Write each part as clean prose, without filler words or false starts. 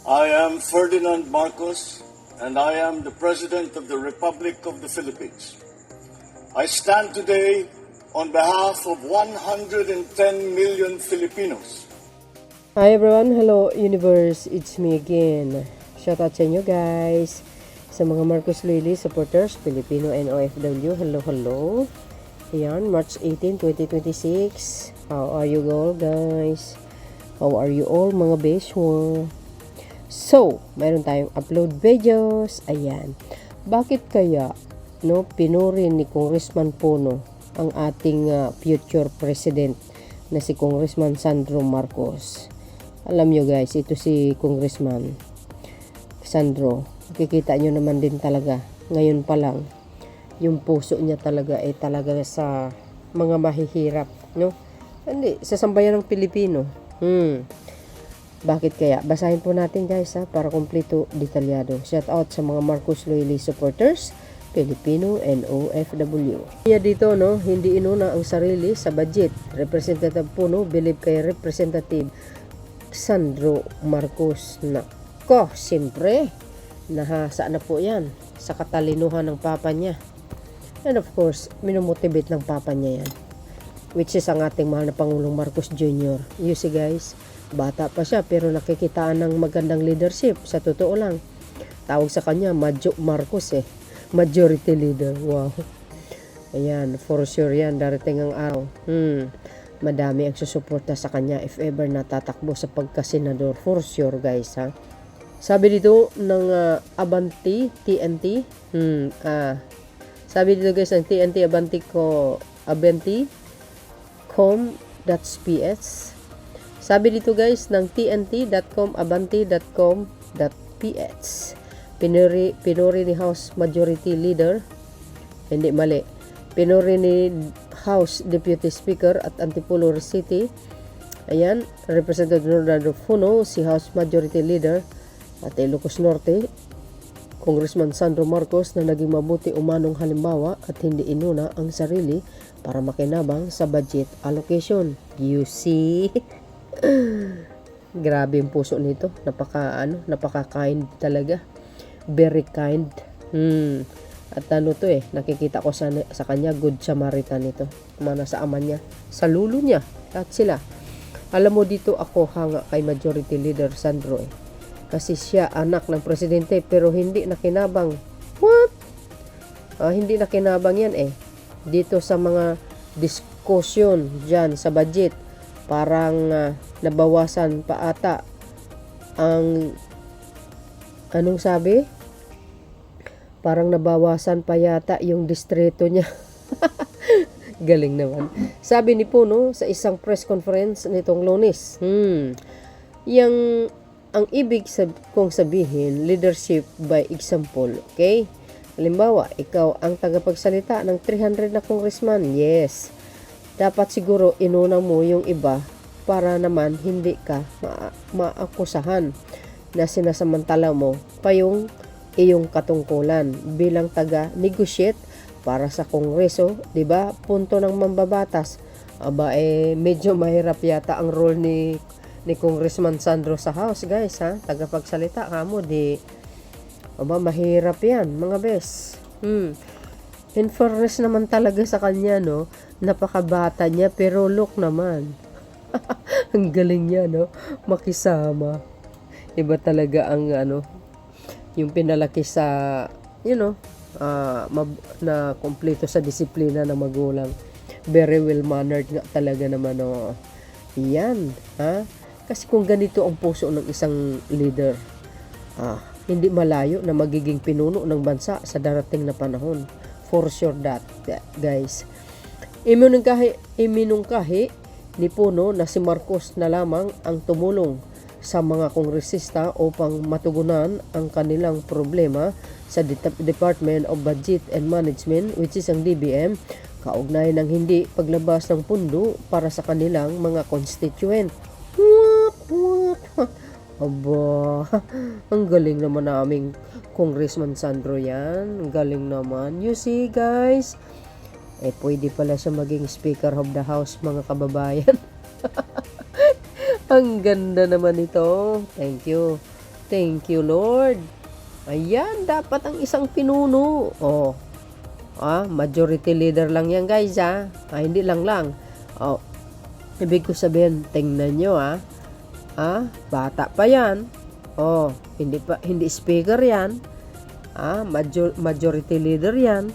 I am Ferdinand Marcos, and I am the President of the Republic of the Philippines. I stand today on behalf of 110 million Filipinos. Hi everyone, hello universe, it's me again. Shout out sa inyo guys, sa mga Marcos Lily supporters, Filipino and OFW, hello. Ayan, March 18, 2026. How are you all guys? How are you all mga beswa? So, mayroon tayong upload videos. Ayan. Bakit kaya pinuri ni Congressman Puno ang ating future president na si Congressman Sandro Marcos? Alam nyo guys, ito si Congressman Sandro. Kikita nyo naman din talaga. Ngayon pa lang, yung puso niya talaga ay talaga sa mga mahihirap. Hindi, sa sambayan ng Pilipino. Bakit kaya? Basahin po natin guys para kompleto, detalyado. Shout out sa mga Marcos Loyalty supporters, Filipino and OFW. Kaya dito hindi inuna ang sarili sa budget. Representative Puno believe kay Representative Sandro Marcos. Nako, siyempre nahasa na po yan sa katalinuhan ng papa niya. And of course, minumotivate ng papa niya yan. Which is ang ating mahal na Pangulong Marcos Jr. You see guys, bata pa siya pero nakikitaan ng magandang leadership. Sa totoo lang, tawag sa kanya Marcos majority leader. Wow. Ayan, for sure yan, darating ang araw. Madami ang susuporta sa kanya if ever natatakbo sa pagkasenador. For sure guys Sabi dito ng Abanti TNT. Sabi dito guys ng TNT Abanti.com.ps. Sabi dito guys ng tnt.com abanti.com.ph. Pinuri ni House Majority Leader. Hindi mali. Pinuri ni House Deputy Speaker at Antipolo City. Ayan, Representative Nornado Puno, si House Majority Leader at Ilocos Norte, Congressman Sandro Marcos na naging mabuti umanong halimbawa at hindi inuna ang sarili para makinabang sa budget allocation. You see? Grabe yung puso nito. Napaka-kind talaga. Very kind. At nakikita ko sa kanya, good Samaritan ito. Mana sa ama niya, sa lulo niya, at sila. Alam mo dito ako hanga kay Majority Leader Sandro Kasi siya anak ng presidente pero hindi nakinabang. What? Hindi nakinabang yan Dito sa mga diskusyon dyan sa budget, parang nabawasan pa ata ang anong sabi? Parang nabawasan pa yata yung distrito niya. Galing naman. Sabi ni Puno sa isang press conference nitong Lunes. Ang ibig kong sabihin, leadership by example. Okay? Halimbawa, ikaw ang tagapagsalita ng 300 na congressman. Yes. Dapat siguro inuna mo yung iba para naman hindi ka maakusahan na sinasamantala mo pa yung iyong katungkulan bilang taga-negotiate para sa kongreso, 'di ba? Punto ng mambabatas. Medyo mahirap yata ang role ni Congressman Sandro sa House, guys, tagapagsalita kamo mahirap 'yan, mga bes. In fairness naman talaga sa kanya, napakabata niya pero look naman. Ang galing niya, makisama. Iba talaga ang yung pinalaki sa na kompleto sa disiplina ng magulang. Very well mannered nga talaga naman Yan, Kasi kung ganito ang puso ng isang leader, hindi malayo na magiging pinuno ng bansa sa darating na panahon. For sure that, guys. Iminungkahi ni Puno na si Marcos na lamang ang tumulong sa mga kongresista upang matugunan ang kanilang problema sa Department of Budget and Management, which is ang DBM, kaugnay ng hindi paglabas ng pundo para sa kanilang mga constituent. What? Aba, ang galing naman naming Congressman Sandro yan. Ang galing naman. You see guys, pwede pala siya maging Speaker of the House, mga kababayan. Ang ganda naman ito. Thank you. Thank you, Lord. Ayan, dapat ang isang pinuno. Oh, majority leader lang yan, guys, hindi lang. Oh, ibig ko sabihin, tingnan nyo, bata pa yan. Oh, hindi speaker yan. Majority leader yan.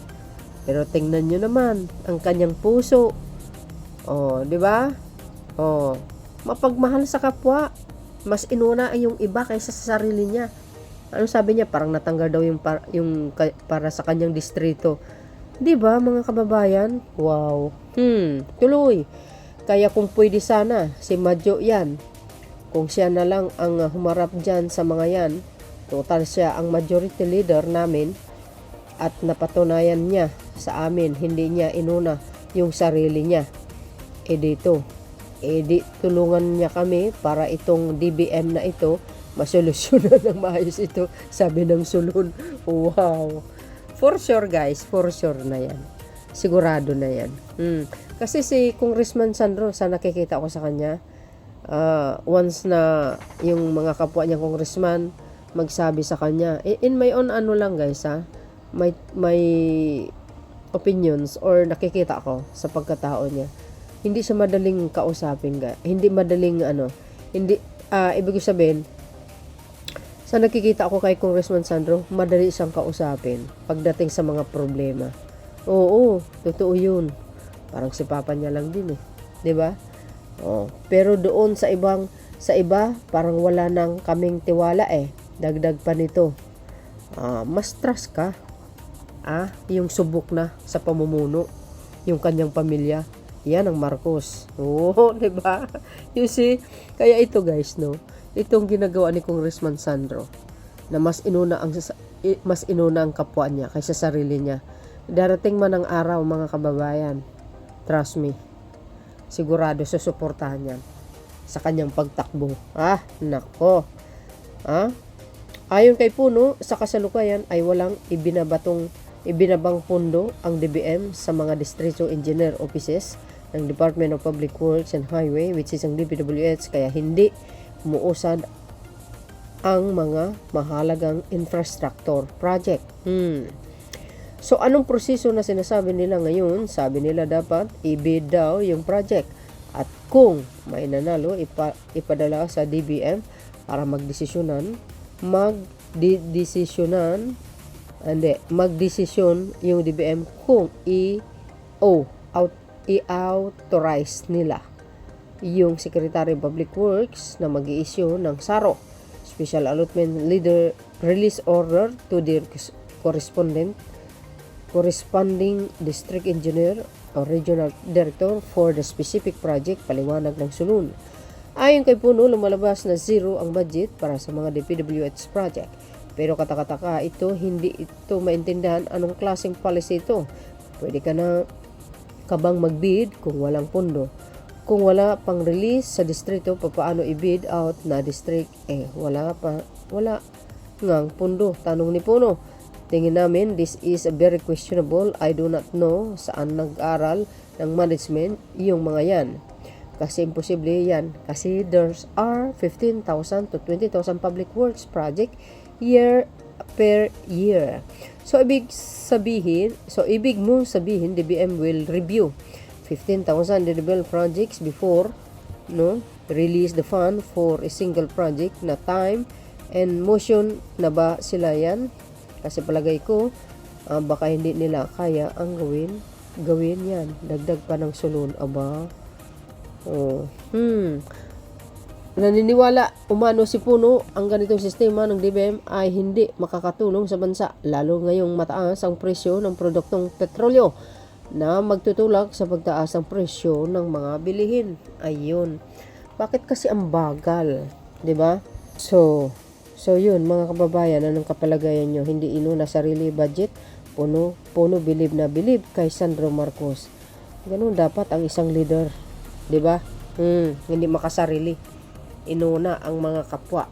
Pero tingnan nyo naman, ang kanyang puso. Oh, di ba? Oh, mapagmahal sa kapwa. Mas inuna yung iba kaysa sa sarili niya. Ano sabi niya? Parang natanggal daw yung para sa kanyang distrito. 'Di ba, mga kababayan? Wow. Tuloy. Kaya kung pwede sana si Madjo 'yan. Kung siya na lang ang humarap diyan sa mga 'yan, total siya ang majority leader namin at napatunayan niya sa amin, hindi niya inuna yung sarili niya. Di tulungan niya kami para itong DBM na ito masolusyonan ng maayos ito, sabi ng sulon. Wow. For sure, guys, for sure na yan. Sigurado na yan. Kasi si Congressman Sandro, sa nakikita ko sa kanya, once na yung mga kapwa niya congressman magsabi sa kanya, in my own lang, guys, may opinions or nakikita ko sa pagkatao niya, hindi siya madaling kausapin, hindi madaling ibig sabihin, sa nakikita ako kay Congressman Sandro, madali siyang kausapin pagdating sa mga problema. Oo, totoo yun. Parang si papa niya lang din 'di ba? Pero doon sa iba, parang wala nang kaming tiwala Dagdag pa nito. Mas trust ka. Yung subok na sa pamumuno, yung kanyang pamilya. Yan ang Marcos. Di ba? You see, kaya ito, guys, itong ginagawa ni Congressman Sandro na mas inuna ang kapwa niya kaysa sarili niya. Darating man ang araw, mga kababayan, trust me, sigurado susuportahan yan sa kanyang pagtakbo. Nako. Ayon kay Puno, sa kasalukuyan ay walang ibinabang pondo ang DBM sa mga distrito engineer offices ng Department of Public Works and Highway, which is ang DPWH, kaya hindi umuusad ang mga mahalagang infrastructure project. So, anong proseso na sinasabi nila ngayon? Sabi nila dapat i-bid daw yung project. At kung may nanalo, ipadala sa DBM para magdesisyon yung DBM kung i-authorize nila yung Secretary of Public Works na mag-i-issue ng SARO, Special Allotment Leader Release Order, to their corresponding district engineer o regional director for the specific project, paliwanag ng sulon. Ayon kay Puno, lumalabas na zero ang budget para sa mga DPWH project. Pero katakataka ito, hindi ito maintindihan anong klaseng policy ito. Pwede ka na kabang mag-bid kung walang pondo. Kung wala pang release sa distrito, paano i-bid out na district? Wala ngang pondo. Tanong ni Puno. Tingin namin, this is a very questionable. I do not know saan nag-aral ng management yung mga yan. Kasi imposible yan. Kasi there's are 15,000 to 20,000 public works project year per year. So, ibig mong sabihin, DBM will review 15,000 development projects before release the fund for a single project na time and motion na ba sila yan? Kasi palagay ko, baka hindi nila kaya ang gawin yan. Dagdag pa ng sulon. Naniniwala umano si Puno ang ganitong sistema ng DBM ay hindi makakatulong sa bansa, lalo ngayong mataas ang presyo ng produktong petrolyo na magtutulak sa pagtaas ng presyo ng mga bilihin. Ayun. Bakit kasi ang bagal? 'Di ba? So yun, mga kababayan, anong kapalagayan nyo? Hindi inuna sarili budget? Puno believe na believe kay Sandro Marcos. Ganun dapat ang isang leader. 'Di ba? Hindi makasarili. Inuna ang mga kapwa.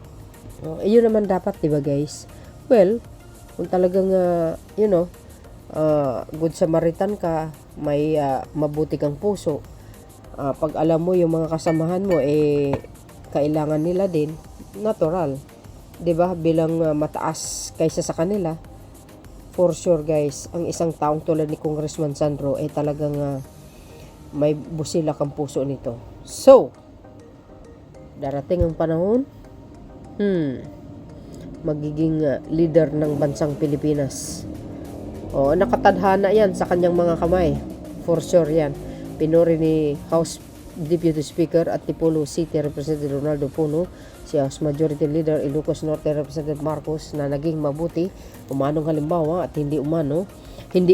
Iyon naman dapat, 'di ba, guys? Well, kung talagang good Samaritan ka, may mabuti kang puso. Pag alam mo yung mga kasamahan mo kailangan nila din, natural 'di ba, bilang mataas kaysa sa kanila. For sure guys, ang isang taong tulad ni Congressman Sandro ay talagang may busilak ang puso nito. So, darating ang panahon, magiging leader ng bansang Pilipinas. O, nakatadhana yan sa kanyang mga kamay. For sure yan. Pinuri ni House Deputy Speaker at Tipolo City Representative Ronaldo Puno, si House Majority Leader Ilocos Norte Representative Marcos, na naging mabuti, umanong halimbawa at hindi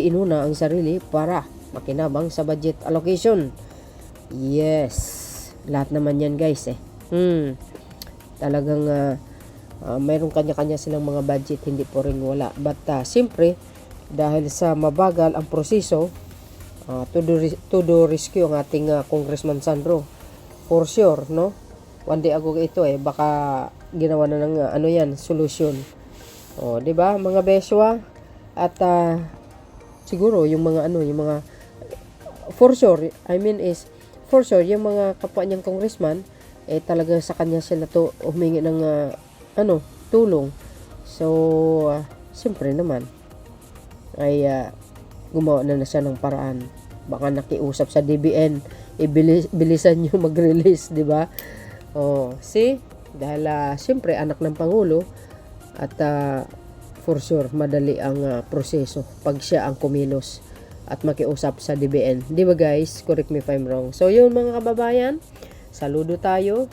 inuna ang sarili para makinabang sa budget allocation. Yes, lahat naman yan guys talagang mayroong kanya-kanya silang mga budget, hindi po rin wala. But siyempre, dahil sa mabagal ang proseso, to do rescue ang ating Congressman Sandro. For sure, no? One day ago ito baka ginawa na ng solusyon. O, 'di ba, mga beswa? At siguro yung mga for sure, for sure yung mga kapwa niyang congressman talaga sa kanya sila to humingi ng tulong. So, siyempre naman ay gumawa na siya ng paraan. Baka nakiusap sa DBN, bilisan nyo mag-release, di ba? See? Dahil siyempre anak ng Pangulo at for sure madali ang proseso pag siya ang kumilos at makiusap sa DBN. Di ba guys? Correct me if I'm wrong. So yun mga kababayan, saludo tayo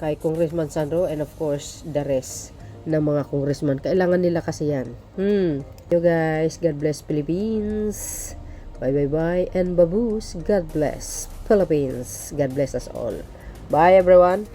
kay Congressman Sandro and of course the rest ng mga congressman. Kailangan nila kasi yan. You guys, God bless Philippines. Bye and baboos. God bless Philippines. God bless us all. Bye everyone.